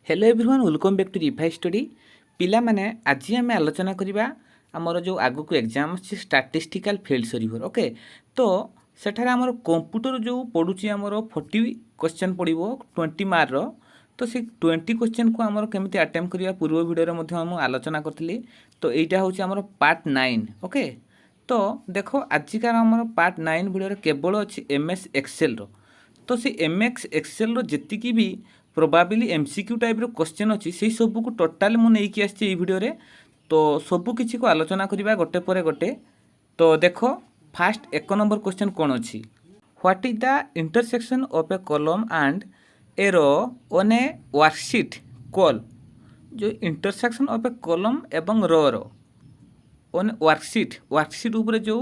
Hello everyone welcome back to revise study पिला माने आज आम आलोचना करवा आमर जो आगक एग्जाम अच्छी स्टैटिस्टिकल फील्ड सर्वर ओके तो सेठारे आमर कंप्यूटर जो पढ़ुची आमर 40 क्वेश्चन पड़ो 20 मार्क तो से 20 क्वेश्चन को आमर केमिति अटेम्प्ट करवा पूर्व वीडियो रे हम आलोचना करथिली तो एटा होची आमर पार्ट 9 ओके तो देखो आजिकार आमर पार्ट 9 वीडियो रे केवल अछि एमएस एक्सेल रो तो से एमएस एक्सेल रो जेतिकी भी प्रोबाबिली एमसीक्यू टाइप रो क्वेश्चन अच्छी से सब को टोटाल मु नहीं आसी ये वीडियो रे तो सबू किसी को आलोचना करवा गोटे पर गोटे तो देखो फास्ट एक नंबर क्वेश्चन कौन अच्छी what is the intersection of a column and a row on a worksheet call जो इंटरसेक्शन ऑफ ए कॉलम एवं रो ऑन वर्कशीट ऊपर जो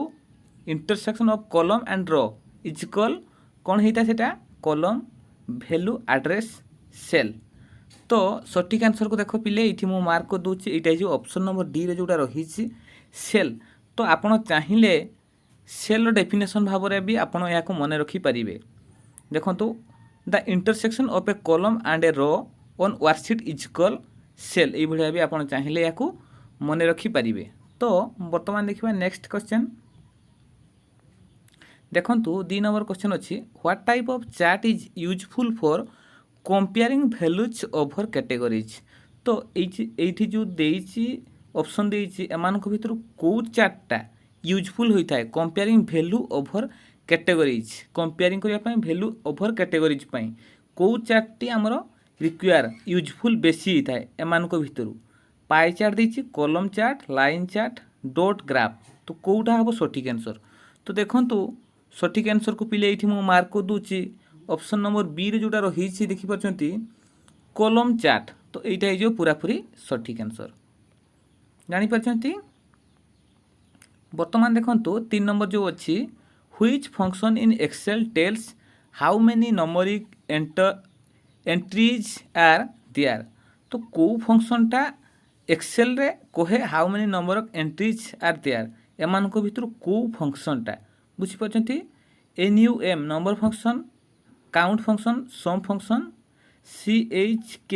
intersection of column and row is call कौन होता है कॉलम वैल्यू एड्रेस सेल तो सठिक answer को देख पिले ये मु मार्क कर दूसरी यहाँ जो ऑप्शन नंबर डी रे जोटा रही सेल तो आपड़ चाहिए सेल डेफिनेशन भाव में भी आपड़ यहाँ मन रखिपारे देखो the intersection of a column and a row on worksheet is call cell ये भी आप चाहिए यहाँ मन रखिपारे तो बर्तमान देखा नेक्स्ट क्वेश्चन देखु 2 नंबर क्वेश्चन अच्छी what type of chart is useful for comparing values over categories तो ये जो देइछि ऑप्शन देइछि एमान भितर कौ चार्टा यूजफुल होता है comparing value over categories comparing करने वैल्यू ओवर कैटेगरीज कौ चार्टी आमर रिक्वायर यूजफुल बेसी होता है एमान भितर पाई चार्ट देइछि column chart line chart dot graph तो कौटा हम सठिक आंसर तो देखंतु सठिक आंसर को पिले ये मार्क कर दूची ऑप्शन नंबर बी रे जोटा रही देखिपारती कॉलम चार्ट तो यहाँ जो पूरापूरी सठिक आंसर जानीपारती बर्तमान देखो 3 नंबर जो अच्छी which function in Excel tells how many numeric entries are there तो कौ फंक्शनटा एक्सेल रे कहे how many number of entries are there एमान भितर कौ फंक्शनटा बुझीपारती NUM number function count function sum function CHK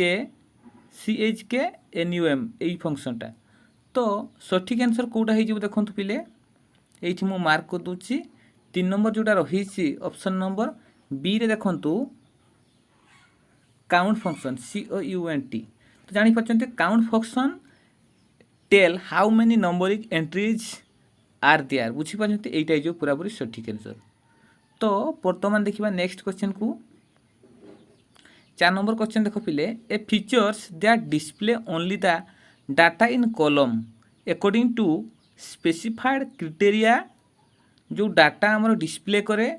NUM यही फंक्शनटा तो सठिक आंसर कौटा हो देखो पिले ये मु मार्क कर दूची 3 नंबर जोटा रही ऑप्शन नंबर बी रे देखु काउंट फंक्शन COUNT तो जानीपारती count function tell how many numeric entries are there बुझीपारती यहाँ जो पूरापूरी सठिक आंसर तो बर्तमान देखा नेक्स्ट क्वेश्चन को 4 नंबर क्वेश्चन देख पिले a features that display only the data in column according to specified criteria जो डाटा आमर डिस्प्ले करे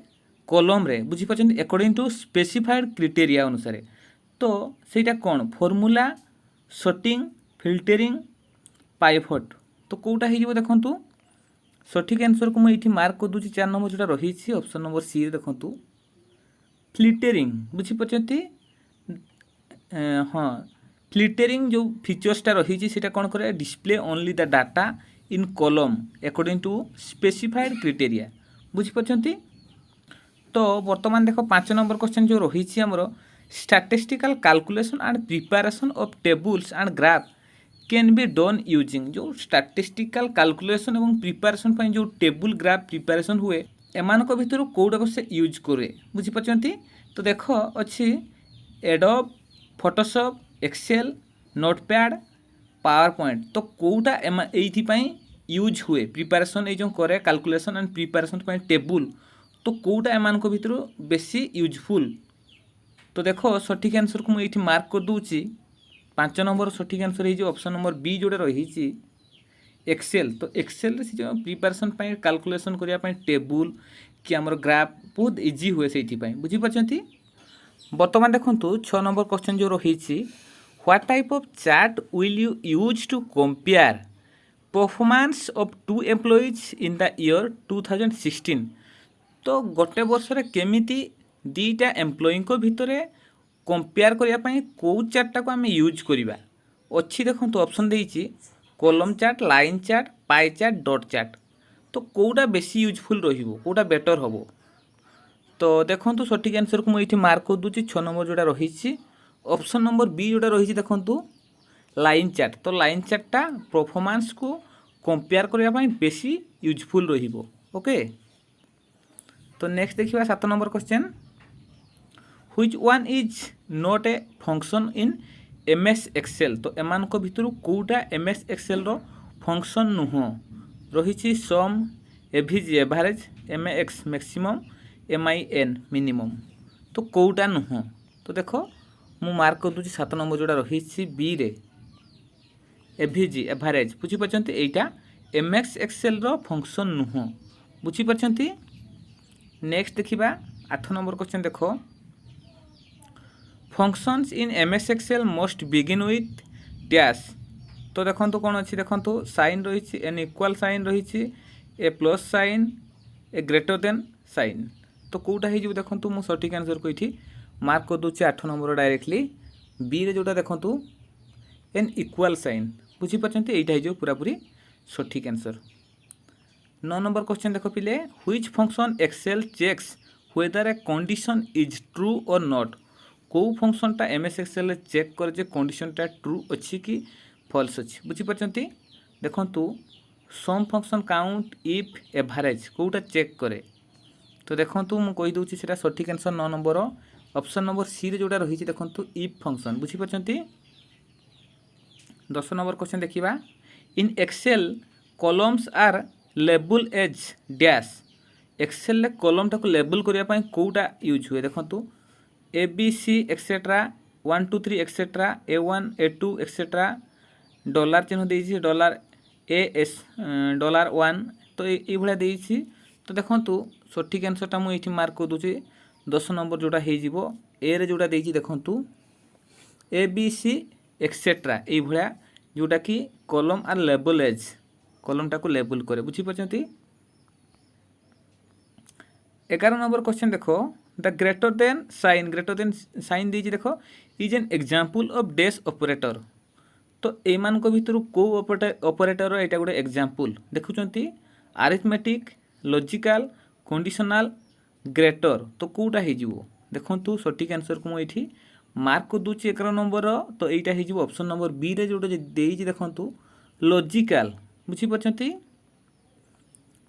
कॉलम रे बुझीपारती अकॉर्डिंग टू स्पेसिफाइड क्राइटेरिया अनुसार तो सेटा कौन फॉर्मूला सॉर्टिंग फिल्टरिंग पाइवट तो कौटा हो देखु सठिक आंसर को मुझे मार्क कर दूसरी 4 नंबर जोटा रही ऑप्शन नंबर सी रे देखु फिल्टरिंग बुझीपारती हाँ फिल्टरिंग जो फीचर्सटा रही कौन करे display only the data in column according to specified criteria बुझीपारती तो बर्तमान देखो 5 नंबर क्वेश्चन जो रही आमर statistical calculation and preparation of tables and graph can be done using जो स्टैटिस्टिकल कैलकुलेशन और प्रिपरेशन पर जो टेबुल ग्राफ प्रिपरेशन हुए एमान भितर कौटा से यूज करे बुझीपारती तो देख अच्छी Adobe Photoshop Excel Notepad PowerPoint तो कौटा ये यूज हुए प्रिपरेशन ये जो करे कैलकुलेशन एंड प्रिपरेशन पर टेबुल तो कौटा एमान भितर बेसी यूजफुल तो देखो सठिक आंसर को मुझे मार्क कर दूची 5 नंबर सठिक आंसर है ऑप्शन नंबर बी जोड़े रही एक्सेल तो एक्सेल जो प्रिपरेशन कैलकुलेशन करने टेबुल कि आमर ग्राफ बहुत इजी हुए से बुझीपारती बर्तमान देखो 6 नंबर क्वेश्चन जो रही what type of chart will you use to compare performance of 2 employees in the year 2016 तो गोटे वर्ष केमिति 2टा एम्प्लॉई भितर कंपेयर करने कौ चार्टा को आम यूज करवा अच्छी देखो ऑप्शन देती column chart line chart pie chart dot chart तो कौटा बेसी यूजफुल रोटा बेटर हम तो देखो सठिक आंसर को मुझे मार्क कर दूसरी 6 नंबर जोटा रही ऑप्शन नंबर बी जोटा रही देखु लाइन चार्ट। तो लाइन चार्टा परफॉर्मेंस को कंपेयर करने बेसी यूजफुल रहिबो। ओके, तो नेक्स्ट देखिए 7 number question, which one is not a function in MS Excel. तो एमान को भितर कोटा एमएस एक्सेल रो फंक्शन नुह रही सम, एभिज average, MX maximum, MIN minimum. तो कोटा नुह। तो देखो मु मार्क कर दूची 7 नंबर जोड़ा रही बी रे एभिज एवरेज। बुझीपारछंती एटा एमएक्स एक्सेल रो फंक्शन नुह। बुझीपारछंती। नेक्स्ट देखिबा 8 नंबर क्वेश्चन देखो, functions in MS Excel must begin with dash. तो देखो कौन अच्छी देखो साइन रही एन इक्वाल साइन रही ए प्लस साइन ए ग्रेटर देन साइन। तो कौटा हो देखो मुझे सठिक आंसर को ये मार्क कर दूसरी 8 नंबर डायरेक्टली बी रे जोटा देखो एन इक्वाल साइन। बुझीपारछंती एटा हो पूरापूरी सठिक आंसर। 9 नंबर क्वेश्चन देखो पिले, which function Excel checks whether a condition is true और नॉट। को फंक्शनटा एमएस एक्सेल चेक करे जे कंडीशनटा ट्रू अच्छी कि फॉल्स अच्छी। बुझीपारछंती देखो sum function count if average कोटा चेक करे। तो देखो मुझे कही दूसरी से सठिक answer 9 number option number C रे जोटा रही देखो इफ फंक्शन। बुझीपारछंती। 10 नंबर क्वेश्चन देखिबा, in Excel columns are label as dash. Excel रे कॉलम टाको लेबल करिया पई कोटा यूज हुए देखो A B C etcetera 1 2 3 etcetera A1 A2 etcetera dollar चिन्ह देइछि डॉलर AS डॉलर 1। तो ये भाया देइछि। तो देखो सठिक आंसरटा मुझे ये मार्क कर दूसरी 10 नंबर जोटा हो ए रे जोटा देइछि देखो ए बी सी एक्सेट्रा ये भाया जोटा कि column are label as column टाको लेबल करे। बुझीपारछंती। 11 नंबर क्वेश्चन देखो, द ग्रेटर देन साइन दीजिए देखो is an example of dash operator. तो एमान को भितर को ऑपरेटर एटा गोटे एग्जांपल देखुचंती अरिथमेटिक, लॉजिकल, कंडीशनल, ग्रेटर। तो कोटा हो जिवो देखंतु सठिक आंसर को मुझे मार्क को दूची 11 नंबर। तो एटा हो जिवो ऑप्शन नंबर बी रे जोटा देइछि देखंतु लॉजिकल। बुझीपारछंती।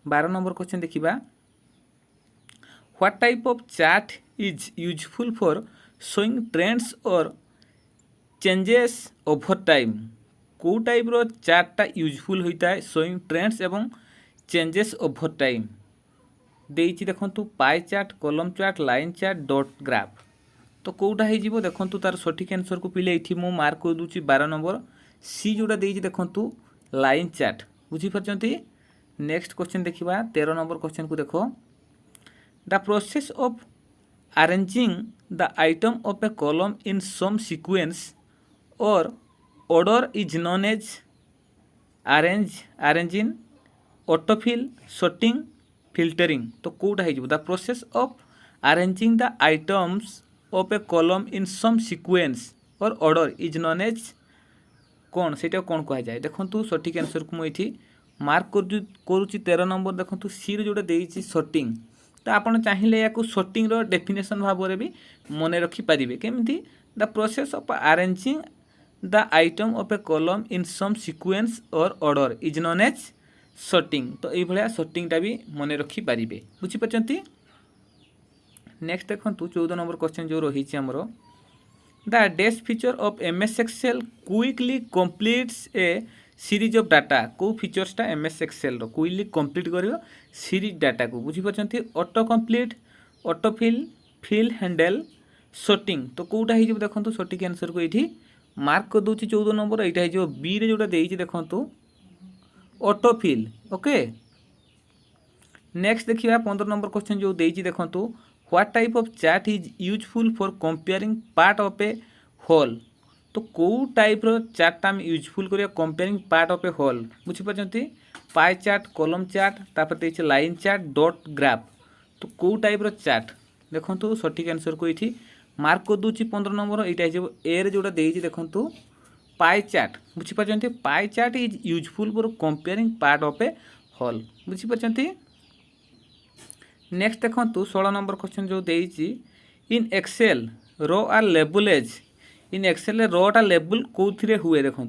12 नंबर क्वेश्चन देखिबा, what type of chart is useful for showing trends और चेंजेस ओवर टाइम। को टाइप रो चार्टा यूजफुल होता है शोइंग ट्रेंड्स एवं चेंजेस ओवर टाइम। देइछि देखंतु pie chart, column chart, line chart, dot graph. तो कोटा हो जिवो देखंतु तार सठिक आंसर को पिले एठी मु मार्क कर दूची 12 नंबर सी जोटा देइछि देखंतु लाइन चार्ट। बुझीपारछंती। नेक्स्ट क्वेश्चन देखिबा 13 नंबर क्वेश्चन को देखो, the process of arranging the item of a column in some sequence or order is known as arranging, autofill, sorting, filtering. तो कोटा हो the process of arranging the items of a column in some sequence or order is known as कौन से कौन कह जाए। देखो सठिक आंसर को मुझे मार्क करुच्ची 13 नंबर देखो सी रे जोटा देइछि सॉर्टिंग। तो आपन चाहिए या सॉर्टिंग रो डेफिनेशन भाव में भी मन रखिपारे केमती the process of arranging the item of a column in some sequence or order is known as sorting. तो ये सॉर्टिंगटा भी मन रखिपारे। बुझीपारछंती। नेक्स्ट देखो 14 नंबर क्वेश्चन जो रही आमर, the dash feature of MS Excel quickly completes a series of data. को फीचर्सटा एमएस एक्सेल रो क्विकली कंप्लीट करियो सीरीज डाटा को। बुझीपारछंती। Auto complete, autofill, fill handle, sorting. तो कोटा हो देखो सठिक आंसर को ये मार्क कर दूची 14 नंबर यहाँ हो बी रे जोटा देइछि देखो ऑटोफिल। ओके। नेक्स्ट देखिए 15 नंबर क्वेश्चन जो देइछि देखो, what type of chart is useful for comparing part of a whole. तो कौ टाइप रो चार्ट आम यूजफुल करिया comparing part of a whole. बुझीपारछंती। पाई चार्ट, कॉलम चार्ट, तापर देइछि लाइन चार्ट, डॉट ग्राफ। तो कौ टाइप रो चार्ट देखो सठिक आंसर को ये मार्क कर दूची 15 नंबर यहाँ हो ए रे जोटा देइछि देखो पाई चार्ट। बुझीपारछंती। Pie chart is useful for comparing part of a whole. बुझीपारछंती। नेक्स्ट देखो 16 नंबर क्वेश्चन जो देइछि, in Excel row are label as in Excel रोटा लेबल कौन हुए देखूँ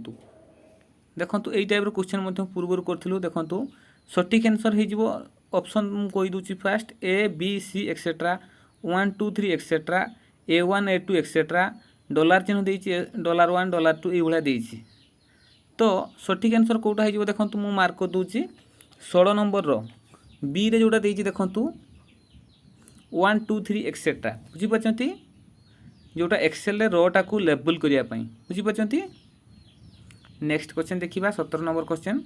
देखो यही टाइप क्वेश्चन पूर्व करूँ देखो सठिक आंसर हो ऑप्शन कहीदे first A B C etcetera 1 2 3 etcetera A1 A2 etcetera dollar चिन्ह देती $1 $2 ये तो सठिक आंसर कौटा हो देखो मुझे मार्क कर दूसरी 16 नंबर बी रे जोटा देती देखो 1 2 3 एक्सेट्रा बुझीपारती जोटा एक्सेल रोटा को लेबल करने बुझीपारती। नेक्स्ट क्वेश्चन देखिए 17 number question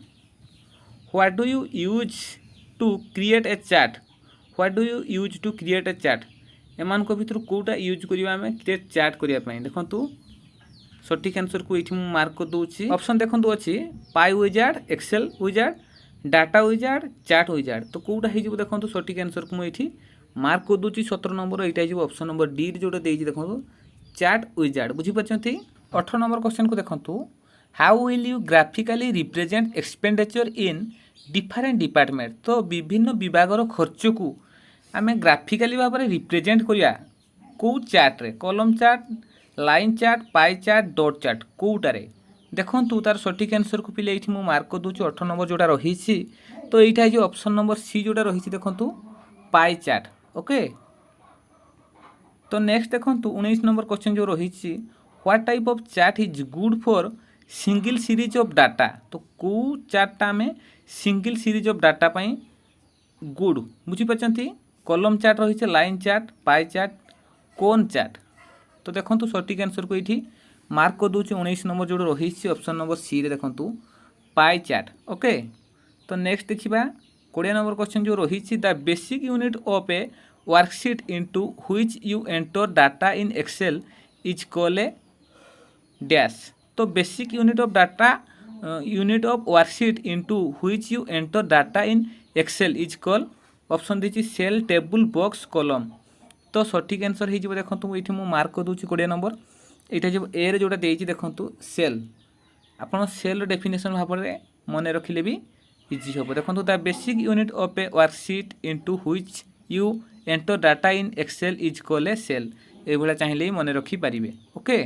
what do you use to create a chart what do you use to create a chart एमान को भितर कोटा यूज करिया हमें क्रिएट चार्ट करिया पई देखंतु सठिक आंसर को एठी मार्क कर दोछि ऑप्शन देखंतु अछि pie wizard Excel wizard data wizard chart wizard तो कोटा हे जिवो देखंतु सठिक आंसर को एठी मार्क कर दोछि 17 नंबर एटा हे ऑप्शन नंबर डी जोटा देछि देखंतु चार्ट विजार्ड बुझी पछंती। 18 नंबर क्वेश्चन को देखंतु how will you graphically represent expenditure in different department तो विभिन्न विभागर खर्च को आम ग्राफिकली भाव में रिप्रेजेंट करिया कौ चार्ट रे column chart line chart pie chart dot chart कौटारे देखंतु तार सठिक आंसर को पिले ये मार्क कर दूसरी 18 नंबर जोटा रही तो यहाँ जो ऑप्शन नंबर सी जोटा रही देखंतु पाई चार्ट ओके। तो नेक्स्ट देखंतु 19 नंबर क्वेश्चन जो रही what type of chart is good for single series of data तो कौ चार्टा आम सिंगल सीरीज ऑफ डाटा पाई गुड बुझीपारती कॉलम चार्ट रही line chart pie chart cone chart तो देखो सठिक आंसर को ये मार्क कर दूसरी 19 नंबर जो रही ऑप्शन नंबर सी रे देखो पाई चार्ट ओके। तो नेक्स्ट देखा 20 नंबर क्वेश्चन जो रही the basic unit of a worksheet into which you enter data in Excel is called a dash तो basic unit of data unit of worksheet into which you enter data in Excel is called option the cell table box column तो सठिक answer हो देखो ये mark कर दूसरी 20 number यहाँ जो ए रे जोटा देती देखो सेल आपड़ सेल डेफिनेशन भाव में मन रखिले भी इजी हम देखो the basic unit of a worksheet into which you enter data in Excel is called a cell ये चाहिए मन रखिपारे ओके।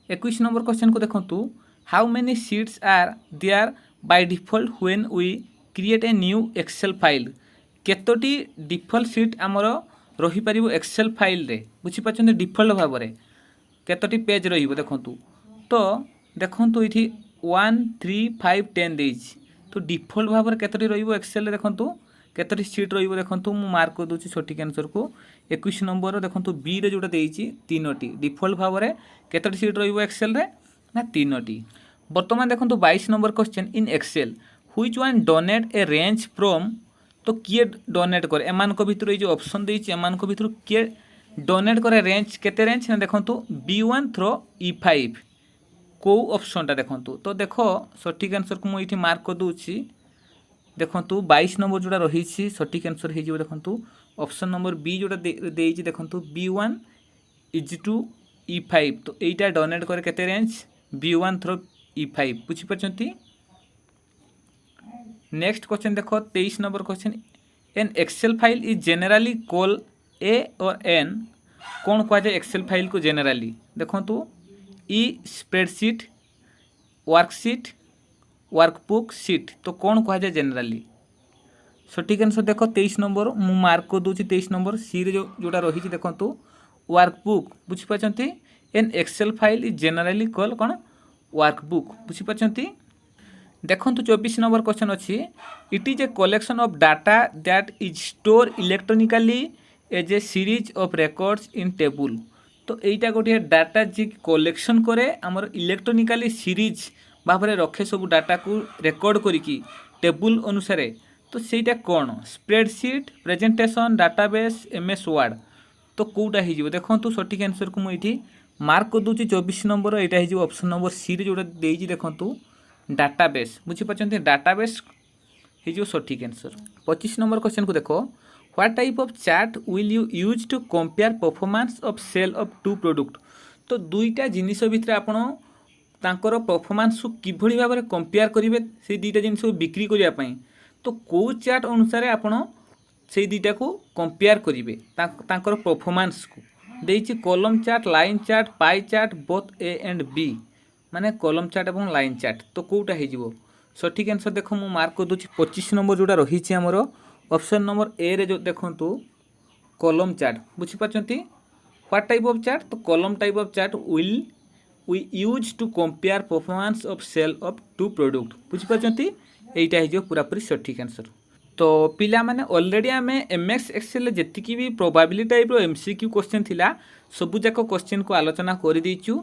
21 नंबर क्वेश्चन को देखो how many sheets are there by default when we create a new Excel file केतोटी default sheet आमर रही पारिबो Excel file रे बुझीपारछन्ते default भाव में केतोटी पेज रहिबो देखंतु तो देखंतु इथि 1 3 5 10 देइछि तो डिफॉल्ट भाव में केतोटी रहिबो एक्सेल रे देखंतु केतोटी सीट रहिबो देखंतु मु मार्क कर दोछि सठिक आंसर को 21 नंबर देखंतु बी रे जोटा देइछि 3टी डिफॉल्ट भाव में केतोटी सीट रहिबो एक्सेल रे ना 3टी। वर्तमान देखंतु 22 number question in Excel which one denote a range from तो किए डोनेट करे एमान को भितर जो ऑप्शन देइछि एमान को भितर किए डोनेट करे रेंज केते रेंज ना देखंतु B1 थ्रो E5 को ऑप्शनटा देखंतु तो देखो सठिक आंसर को मुझे मार्क कर दूसरी देखंतु 22 नंबर जोटा रही सठिक आंसर हो देखंतु ऑप्शन नंबर बी जोटा देइछि देखंतु B1 इज टू E5 तो यहीटा डोनेट करे केते रेंज B1 थ्रो E5 बुझीपारछन्ती। नेक्स्ट क्वेश्चन देखो 23 number question an Excel file is generally call a or an कौन कह जाए एक्सेल फाइल को जेनेराली देखो ई स्प्रेडशीट वर्कशीट वर्कबुक सीट तो कौन कह जाए जेनेराली सठिक आंसर देखो 23 नंबर मु मार्क कर दूसरी 23 नंबर सी रे जोटा रही देखो वर्कबुक बुझीपारछन्ती an Excel file is generally call कौन वर्कबुक बुझीपारछन्ती। देखो 24 नंबर क्वेश्चन अच्छी it is a collection of data that is store electronically as a series of records in table तो यहीटा गोटे डाटा जी कलेक्शन करे आमर इलेक्ट्रोनिकली सीरीज भाव में रखे सब डाटा को रेकॉर्ड करिकी टेबुल अनुसार तो ସେଇଟା कौन spreadsheet presentation database MS word तो कौटा हो देखो सठिक आंसर को मुझे मार्क कर दूसरी 24 नंबर यहाँ हो ऑप्शन नंबर सी रे जोटा देइछि देखंतु डाटाबेस बुझीपारछन्ते डाटाबेस हो सठिक आंसर। 25 नंबर क्वेश्चन को देखो what type of chart will you use to compare performance of sale of two product तो दुईटा जिनिस भितर आपण तांकर परफॉर्मेंस को किभली भाव में कंपेयर करेंगे से दुईटा जिनिस बिक्री करने तो कौ चार्ट अनुसार आपण से दुईटा को कंपेयर करेंगे तांकर परफॉर्मेंस को देइछि column chart line chart pie chart both A and B माने कॉलम चार्ट एवं लाइन चार्ट तो कोटा हे जिवो सठिक आंसर देखो मु मार्क कर दोछि 25 नंबर जोटा रही हमर ऑप्शन नंबर ए रे जो देखंतु कॉलम चार्ट बुझी पाचंती व्हाट टाइप ऑफ चार्ट तो column type of chart will we use to compare performance of sale of two product बुझी पाचंती एटा हे जो पूरा पूरी सठिक आंसर तो पिला माने ऑलरेडी आम एमएस एक्सेल जी भी प्रोबाबिलिटी टाइप एमसीक्यू क्वेश्चन थिला सबु जाक क्वेश्चन को आलोचना कर देचु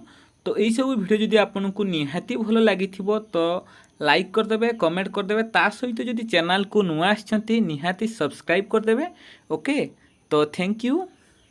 तो यही सब वीडियो जदि आपको निहाती भल लगी तो लाइक करदे कमेंट करदे ता सहित जदि चैनल को नुआ आछंती निहाती सब्सक्राइब करदे ओके तो थैंक यू।